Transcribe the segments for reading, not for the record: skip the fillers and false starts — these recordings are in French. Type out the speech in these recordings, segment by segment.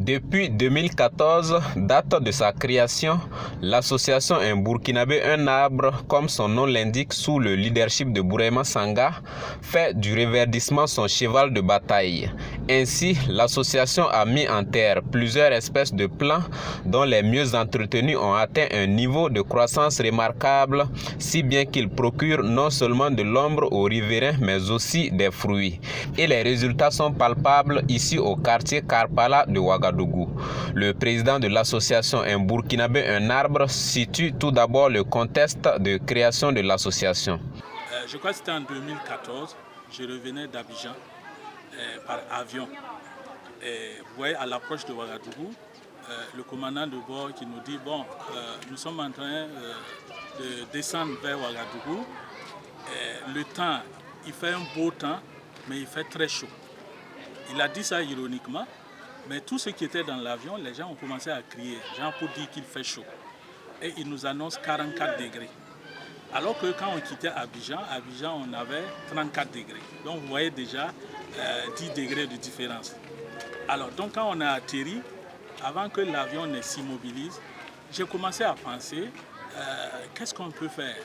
Depuis 2014, date de sa création, l'association Un Burkinabé Un Arbre, comme son nom l'indique, sous le leadership de Bourema Sanga, fait du reverdissement son cheval de bataille. Ainsi, l'association a mis en terre plusieurs espèces de plants dont les mieux entretenus ont atteint un niveau de croissance remarquable, si bien qu'ils procurent non seulement de l'ombre aux riverains, mais aussi des fruits. Et les résultats sont palpables ici au quartier Karpala de Ouagadougou. Le président de l'association Un Burkinabé Un Arbre situe tout d'abord le contexte de création de l'association. Je crois que c'était en 2014, je revenais d'Abidjan par avion. Vous voyez, à l'approche de Ouagadougou, le commandant de bord qui nous dit « Bon, nous sommes en train de descendre vers Ouagadougou. Le temps, il fait un beau temps, mais il fait très chaud. » Il a dit ça ironiquement. Mais tous ceux qui étaient dans l'avion, les gens ont commencé à crier, genre pour dire qu'il fait chaud. Et ils nous annoncent 44 degrés. Alors que quand on quittait Abidjan, on avait 34 degrés. Donc vous voyez déjà 10 degrés de différence. Alors donc quand on a atterri, avant que l'avion ne s'immobilise, j'ai commencé à penser, qu'est-ce qu'on peut faire?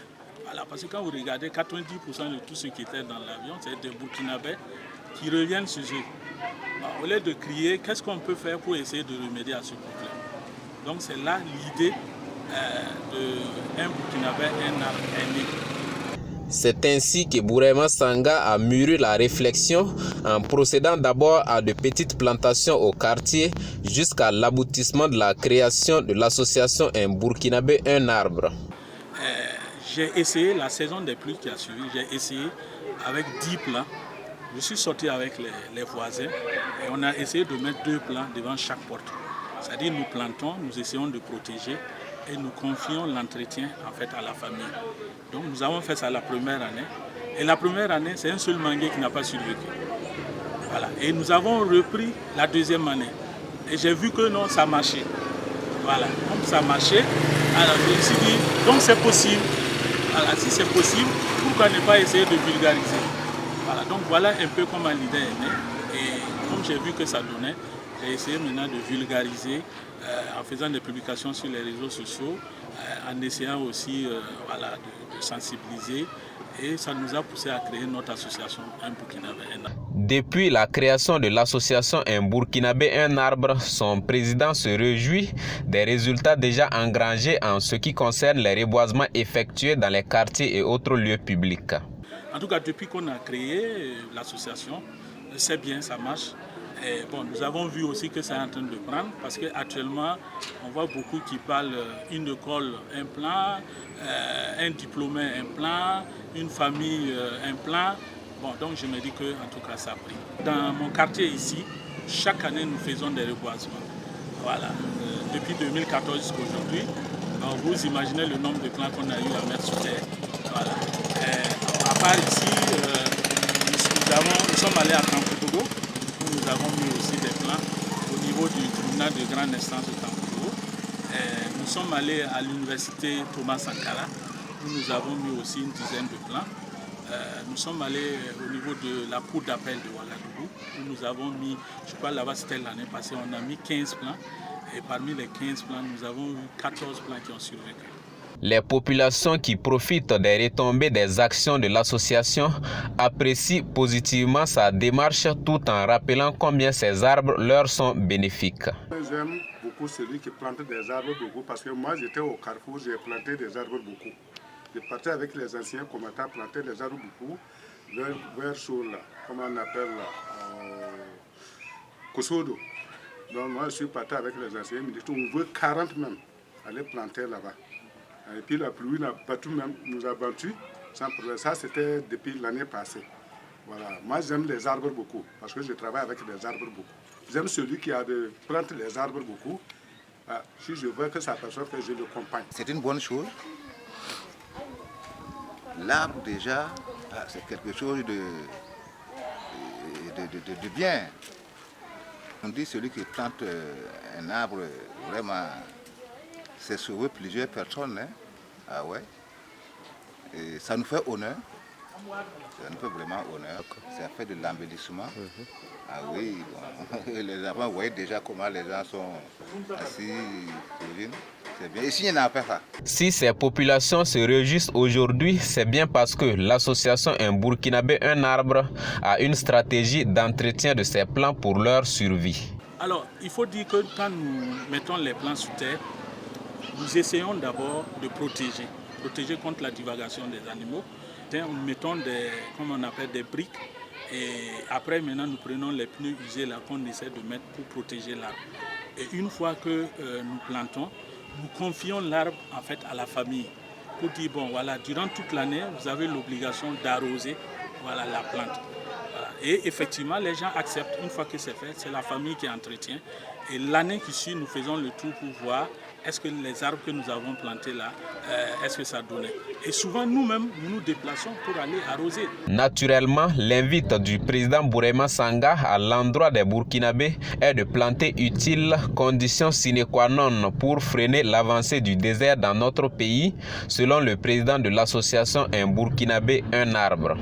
Voilà, parce que quand vous regardez, 90% de tous ceux qui étaient dans l'avion, c'est des Burkinabés qui reviennent sur eux. Au lieu de crier, qu'est-ce qu'on peut faire pour essayer de remédier à ce problème? Donc c'est là l'idée de Un Burkinabé Un Arbre est née. C'est ainsi que Bourema Sanga a mûri la réflexion en procédant d'abord à de petites plantations au quartier jusqu'à l'aboutissement de la création de l'association Un Burkinabé Un Arbre. J'ai essayé la saison des pluies qui a suivi, j'ai essayé avec 10 plants. Je suis sorti avec les voisins et on a essayé de mettre 2 plants devant chaque porte. C'est-à-dire nous plantons, nous essayons de protéger et nous confions l'entretien en fait à la famille. Donc nous avons fait ça la première année. Et la première année, c'est un seul manguier qui n'a pas survécu. Voilà. Et nous avons repris la deuxième année. Et j'ai vu que non, ça marchait. Voilà. Donc ça marchait. Alors je me suis dit, donc c'est possible. Voilà, si c'est possible, pourquoi ne pas essayer de vulgariser? Voilà, donc voilà un peu comment l'idée est née. Et comme j'ai vu que ça donnait, j'ai essayé maintenant de vulgariser en faisant des publications sur les réseaux sociaux, en essayant aussi voilà, de sensibiliser. Et ça nous a poussé à créer notre association Un Burkinabé Un Arbre. Depuis la création de l'association Un Burkinabé Un Arbre, son président se réjouit des résultats déjà engrangés en ce qui concerne les reboisements effectués dans les quartiers et autres lieux publics. En tout cas, depuis qu'on a créé l'association, c'est bien, ça marche. Et bon, nous avons vu aussi que c'est en train de prendre parce qu'actuellement, on voit beaucoup qui parlent une école, un plan, un diplômé, un plan, une famille, un plan. Bon, donc je me dis que en tout cas, ça a pris. Dans mon quartier ici, chaque année, nous faisons des reboisements. Voilà, depuis 2014 jusqu'à aujourd'hui. Vous imaginez le nombre de plants qu'on a eu à mettre sur terre. Voilà. À part ici, nous sommes allés à Kankotogo, où nous avons mis aussi des plants au niveau du tribunal de grande instance de Kankotogo. Nous sommes allés à l'université Thomas Sankara, où nous avons mis aussi une dizaine de plants. Nous sommes allés au niveau de la cour d'appel de Ouagadougou, où nous avons mis, je crois là-bas c'était l'année passée, on a mis 15 plants. Et parmi les 15 plants, nous avons eu 14 plants qui ont survécu. Les populations qui profitent des retombées des actions de l'association apprécient positivement sa démarche tout en rappelant combien ces arbres leur sont bénéfiques. J'aime beaucoup celui qui plante des arbres beaucoup parce que moi j'étais au Carrefour, j'ai planté des arbres beaucoup. Je partais avec les anciens combattants planter des arbres beaucoup vers Choula, comment on appelle là, Kosodo. Donc moi je suis parti avec les anciens, ils me disent on veut 40 même, aller planter là-bas. Et puis la pluie n'a pas tout même, nous a battu sans problème. Ça c'était depuis l'année passée. Voilà. Moi j'aime les arbres beaucoup parce que je travaille avec des arbres beaucoup. J'aime celui qui a de prendre les arbres beaucoup. Ah, si je vois que ça perçoit que je le compagne. C'est une bonne chose. L'arbre déjà, c'est quelque chose de bien. On dit celui qui plante un arbre, vraiment, c'est sauver plusieurs personnes. Hein? Ah ouais. Et ça nous fait honneur Ça nous fait vraiment honneur. Ça fait de l'embellissement. Ah oui, bon. Les enfants, vous voyez déjà comment les gens sont assis. C'est bien. Ici, il n'y en a pas ça. Si ces populations se réjouissent aujourd'hui, c'est bien parce que l'association Un Burkinabé Un Arbre a une stratégie d'entretien de ces plants pour leur survie. Alors, il faut dire que quand nous mettons les plants sous terre, nous essayons d'abord de protéger contre la divagation des animaux. Nous mettons des briques et après maintenant nous prenons les pneus usés là qu'on essaie de mettre pour protéger l'arbre. Et une fois que nous plantons, nous confions l'arbre en fait à la famille pour dire bon voilà, durant toute l'année vous avez l'obligation d'arroser la plante. Voilà. Et effectivement les gens acceptent, une fois que c'est fait, c'est la famille qui entretient. Et l'année qui suit, nous faisons le tour pour voir est-ce que les arbres que nous avons plantés là, est-ce que ça donnait. Et souvent nous-mêmes, nous nous déplaçons pour aller arroser. Naturellement, l'invite du président Bourema Sanga à l'endroit des Burkinabés est de planter utile, condition sine qua non pour freiner l'avancée du désert dans notre pays, selon le président de l'association Un Burkinabé Un Arbre.